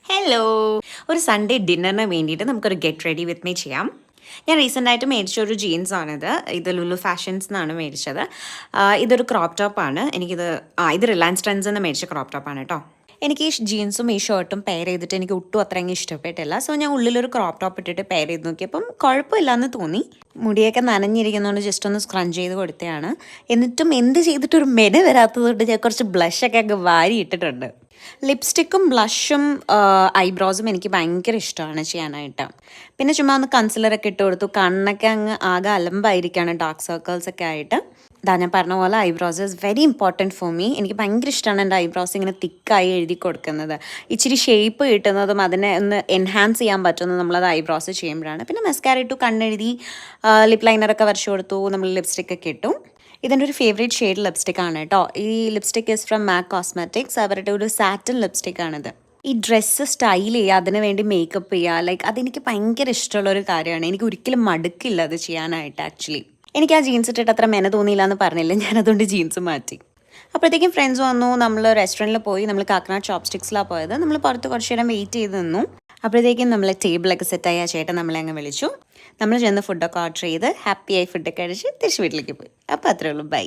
Hello, ഒരു Sunday ഡിന്നറിന് വേണ്ടിയിട്ട് നമുക്കൊരു ഗെറ്റ് റെഡി വിത്ത് മീ ചെയ്യാം. ഞാൻ റീസെൻ്റായിട്ട് മേടിച്ച ഒരു ജീൻസാണിത്. ഇത് ലുലു ഫാഷൻസ് എന്നാണ് മേടിച്ചത്. ഇതൊരു ക്രോപ്പ് ടോപ്പാണ്. ഇത് റിലയൻസ് ട്രെൻഡ്സിൽ നിന്ന് മേടിച്ച ക്രോപ്പ് ടോപ്പാണ് കേട്ടോ. എനിക്ക് ഈ ജീൻസും ഈ ഷർട്ടും പെയർ ചെയ്തിട്ട് എനിക്ക് ഒട്ടും അത്രയും ഇഷ്ടപ്പെട്ടില്ല. സോ ഞാൻ ഉള്ളിലൊരു ക്രോപ്പ് ടോപ്പ് ഇട്ടിട്ട് പെയർ ചെയ്ത് നോക്കിയപ്പം കുഴപ്പമില്ലാന്ന് തോന്നി. മുടിയൊക്കെ നനഞ്ഞിരിക്കുന്നതുകൊണ്ട് ജസ്റ്റ് ഒന്ന് സ്ക്രഞ്ച് ചെയ്ത് കൊടുത്തതാണ്. എന്നിട്ടും എന്ത് ചെയ്തിട്ടൊരു മെന വരാത്തതുകൊണ്ട് ഞാൻ കുറച്ച് ബ്ലഷൊക്കെ അങ്ങ് വാരി ഇട്ടിട്ടുണ്ട്. ലിപ്സ്റ്റിക്കും ബ്ലഷും ഐബ്രോസും എനിക്ക് ഭയങ്കര ഇഷ്ടമാണ് ചെയ്യാനായിട്ട്. പിന്നെ ചുമ്മാ ഒന്ന് കൺസിലറൊക്കെ ഇട്ട് കൊടുത്തു. കണ്ണൊക്കെ അങ്ങ് ആകെ അലമ്പായിരിക്കുകയാണ്, ഡാർക്ക് സർക്കിൾസ് ഒക്കെ ആയിട്ട്. ഞാൻ പറഞ്ഞ പോലെ eyebrows is very important for me. എനിക്ക് ഭയങ്കര ഇഷ്ടമാണ് എൻ്റെ ഐബ്രോസ് ഇങ്ങനെ തിക്കായി എഴുതി കൊടുക്കുന്നത്. ഇച്ചിരി ഷേപ്പ് കിട്ടുന്നതും അതിനെ ഒന്ന് എൻഹാൻസ് ചെയ്യാൻ പറ്റുന്നത് നമ്മളത് ഐബ്രോസ് ചെയ്യുമ്പോഴാണ്. പിന്നെ മസ്കാര ഇട്ടു, കണ്ണെഴുതി, ലിപ് ലൈനറൊക്കെ വരച്ചു കൊടുത്തു, നമ്മൾ ലിപ്സ്റ്റിക്കൊക്കെ ഇട്ടു. ഇതെൻ്റെ ഒരു ഫേവറേറ്റ് ഷെയ്ഡ് ലിപ്സ്റ്റിക് ആണ് കേട്ടോ. ഈ lipstick is from Mac cosmetics. അവരുടെ ഒരു സാറ്റിൻ ലിപ്സ്റ്റിക് ആണിത്. ഈ ഡ്രസ്സ് സ്റ്റൈൽ ചെയ്യുക, അതിന് വേണ്ടി മേക്കപ്പ് ചെയ്യുക, ലൈക്ക് അതെനിക്ക് ഭയങ്കര ഇഷ്ടമുള്ളൊരു കാര്യമാണ്. എനിക്ക് ഒരിക്കലും മടുക്കില്ല അത് ചെയ്യാനായിട്ട്. ആക്ച്വലി എനിക്ക് ആ ജീൻസ് ഇട്ടിട്ട് അത്ര മെന തോന്നിയില്ല എന്ന് പറഞ്ഞില്ല, ഞാനതുകൊണ്ട് ജീൻസ് മാറ്റി. അപ്പോഴത്തേക്കും ഫ്രണ്ട്സ് വന്നു. നമ്മൾ റെസ്റ്റോറൻറ്റിൽ പോയി. നമ്മൾ കാക്കനാട് ചോപ്സ്റ്റിക്സിലാണ് പോയത്. നമ്മൾ പുറത്ത് കുറച്ച് നേരം വെയിറ്റ് ചെയ്ത് നിന്നു. അപ്പോഴത്തേക്കും നമ്മൾ ടേബിളൊക്കെ സെറ്റായി ആ ചേട്ടൻ നമ്മളെ അങ്ങ് വിളിച്ചു. നമ്മൾ ചെന്ന് ഫുഡൊക്കെ ഓർഡർ ചെയ്ത് ഹാപ്പിയായി ഫുഡൊക്കെ കഴിച്ച് തിരിച്ച് വീട്ടിലേക്ക് പോയി. അപ്പോൾ അത്രേ ഉള്ളൂ. ബൈ.